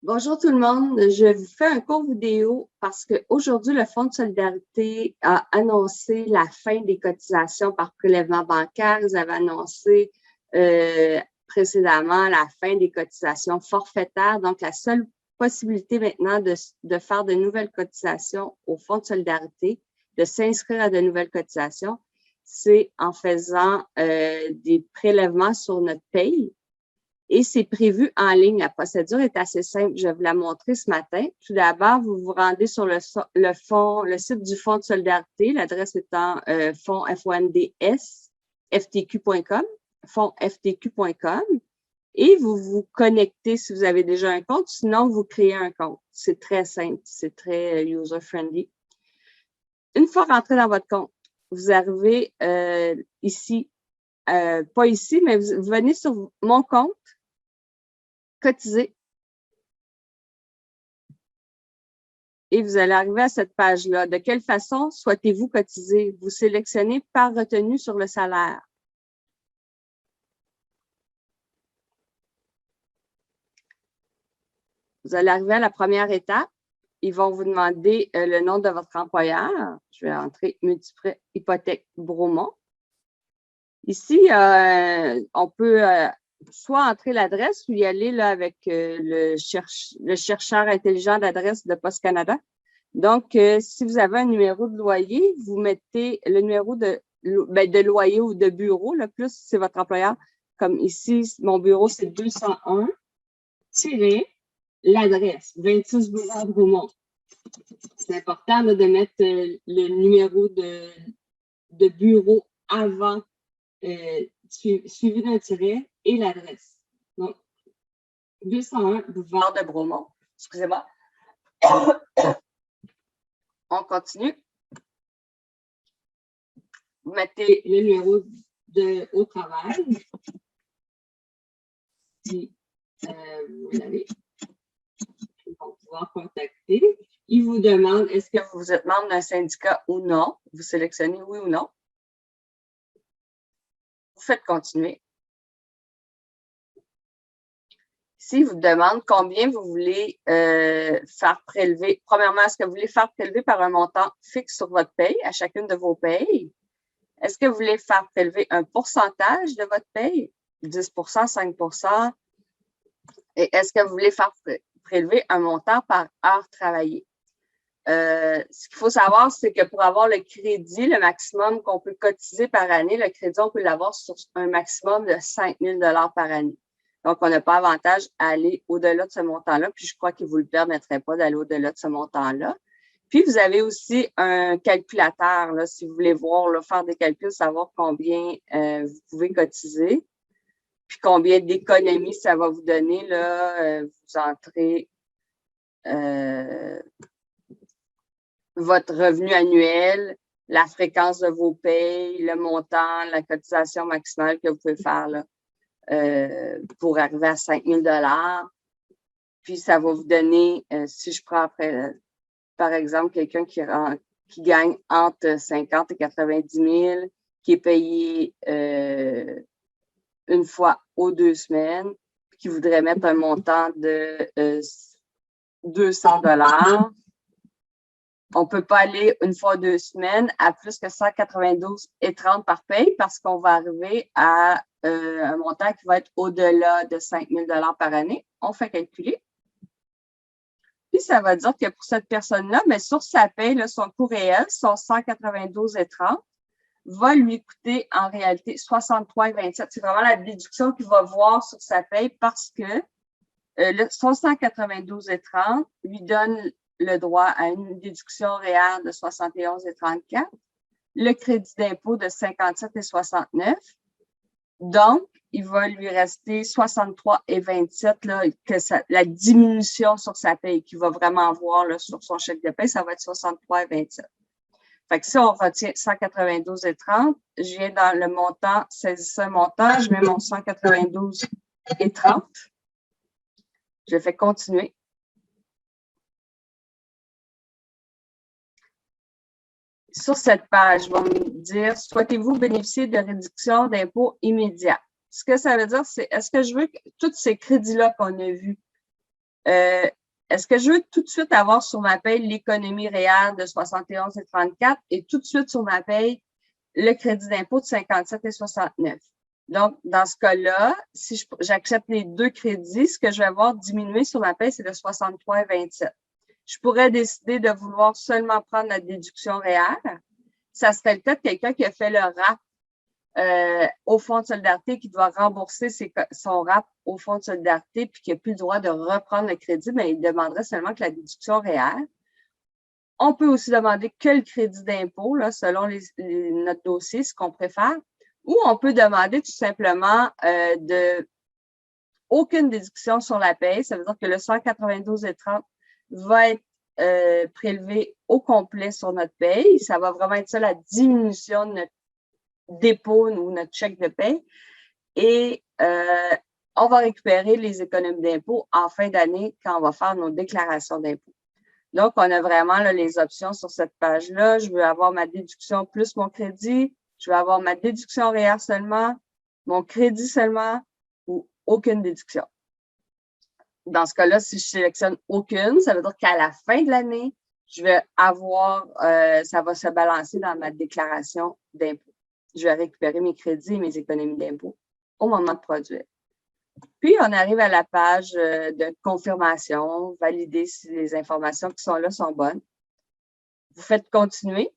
Bonjour tout le monde, je vous fais un court vidéo parce qu'aujourd'hui, le Fonds de solidarité a annoncé la fin des cotisations par prélèvement bancaire. Ils avaient annoncé précédemment la fin des cotisations forfaitaires. Donc, la seule possibilité maintenant de faire de nouvelles cotisations au Fonds de solidarité, de s'inscrire à de nouvelles cotisations, c'est en faisant des prélèvements sur notre paye. Et c'est prévu en ligne. La procédure est assez simple. Je vais vous la montrer ce matin. Tout d'abord, vous vous rendez sur le site du Fonds de solidarité, l'adresse étant fonds.ftq.com, fondsftq.com, et vous vous connectez si vous avez déjà un compte. Sinon, vous créez un compte. C'est très simple. C'est très user-friendly. Une fois rentré dans votre compte, vous arrivez ici, pas ici, mais vous venez sur mon compte, cotiser. Et vous allez arriver à cette page-là. De quelle façon souhaitez-vous cotiser? Vous sélectionnez par retenue sur le salaire. Vous allez arriver à la première étape. Ils vont vous demander le nom de votre employeur. Je vais entrer Multiprêt Hypothèque Bromont. Ici, on peut soit entrer l'adresse ou y aller là, avec le chercheur intelligent d'adresse de Poste Canada. Donc, si vous avez un numéro de loyer, vous mettez le numéro de loyer ou de bureau, le plus c'est votre employeur. Comme ici, mon bureau, c'est 201, l'adresse, 26 boulevard Bromont. C'est important là, de mettre le numéro de bureau avant, suivi d'un tiret, et l'adresse. Donc, 201 boulevard de Bromont. Excusez-moi. On continue. Vous mettez le numéro au travail. Si vous l'avez, ils vont pouvoir contacter. Ils vous demandent est-ce que vous êtes membre d'un syndicat ou non. Vous sélectionnez oui ou non. Vous faites continuer. Ici, ils vous demandent combien vous voulez faire prélever. Premièrement, est-ce que vous voulez faire prélever par un montant fixe sur votre paye, à chacune de vos payes? Est-ce que vous voulez faire prélever un pourcentage de votre paye? 10 5 Et est-ce que vous voulez faire prélever un montant par heure travaillée? Ce qu'il faut savoir, c'est que pour avoir le crédit, le maximum qu'on peut cotiser par année, le crédit, on peut l'avoir sur un maximum de 5 000 $ par année. Donc, on n'a pas avantage à aller au-delà de ce montant-là, puis je crois qu'il ne vous le permettrait pas d'aller au-delà de ce montant-là. Puis, vous avez aussi un calculateur, là, si vous voulez voir, là, faire des calculs, savoir combien vous pouvez cotiser, puis combien d'économies ça va vous donner, là, vous entrez votre revenu annuel, la fréquence de vos payes, le montant, la cotisation maximale que vous pouvez faire là, pour arriver à 5 000 $. Puis, ça va vous donner, si je prends après, par exemple, quelqu'un qui gagne entre 50 et 90 000, qui est payé une fois aux 2 semaines, qui voudrait mettre un montant de 200 $. On ne peut pas aller une fois 2 semaines à plus que 192,30 par paye parce qu'on va arriver à un montant qui va être au-delà de 5 000 $ par année. On fait calculer. Puis, ça va dire que pour cette personne-là, mais sur sa paye, là, son coût réel, son 192,30 va lui coûter en réalité 63,27. C'est vraiment la déduction qu'il va voir sur sa paye parce que son 192,30 lui donne le droit à une déduction réelle de 71,34, le crédit d'impôt de 57,69. Donc, il va lui rester 63,27, là, la diminution sur sa paye qu'il va vraiment voir là, sur son chèque de paye, ça va être 63,27. Fait que si on retient 192,30, je viens dans le montant, saisissez un montant, je mets mon 192,30. Je fais continuer. Sur cette page, je vais me dire, souhaitez-vous bénéficier de réduction d'impôt immédiat? Ce que ça veut dire, c'est, est-ce que je veux que tous ces crédits-là qu'on a vus, Est-ce que je veux tout de suite avoir sur ma paye l'économie réelle de 71,34 et tout de suite sur ma paye le crédit d'impôt de 57,69? Donc, dans ce cas-là, si j'accepte les deux crédits, ce que je vais avoir diminué sur ma paye, c'est de 63,27. Je pourrais décider de vouloir seulement prendre la déduction réelle. Ça serait le cas de quelqu'un qui a fait le RAP au Fonds de solidarité, qui doit rembourser son RAP au Fonds de solidarité, puis qui n'a plus le droit de reprendre le crédit, mais il demanderait seulement que la déduction réelle. On peut aussi demander que le crédit d'impôt, là, selon notre dossier, ce qu'on préfère, ou on peut demander tout simplement aucune déduction sur la paye. Ça veut dire que le 192,30 va être prélevé au complet sur notre paye. Ça va vraiment être ça, la diminution de notre dépôt ou notre chèque de paye. Et on va récupérer les économies d'impôt en fin d'année quand on va faire nos déclarations d'impôt. Donc, on a vraiment là, les options sur cette page-là. Je veux avoir ma déduction plus mon crédit. Je veux avoir ma déduction réelle seulement, mon crédit seulement ou aucune déduction. Dans ce cas-là, si je sélectionne aucune, ça veut dire qu'à la fin de l'année, je vais avoir, ça va se balancer dans ma déclaration d'impôt. Je vais récupérer mes crédits et mes économies d'impôt au moment de produire. Puis, on arrive à la page de confirmation, valider si les informations qui sont là sont bonnes. Vous faites continuer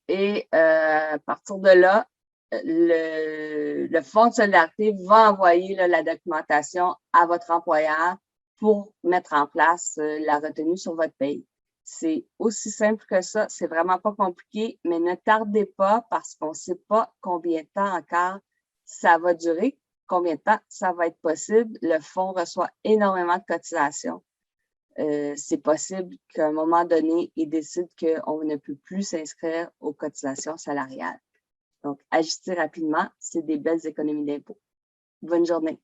et à partir de là, le Fonds de solidarité va envoyer là, la documentation à votre employeur pour mettre en place la retenue sur votre paye. C'est aussi simple que ça, c'est vraiment pas compliqué, mais ne tardez pas parce qu'on ne sait pas combien de temps encore ça va durer, combien de temps ça va être possible. Le fonds reçoit énormément de cotisations. C'est possible qu'à un moment donné, il décide qu'on ne peut plus s'inscrire aux cotisations salariales. Donc, agissez rapidement, c'est des belles économies d'impôt. Bonne journée.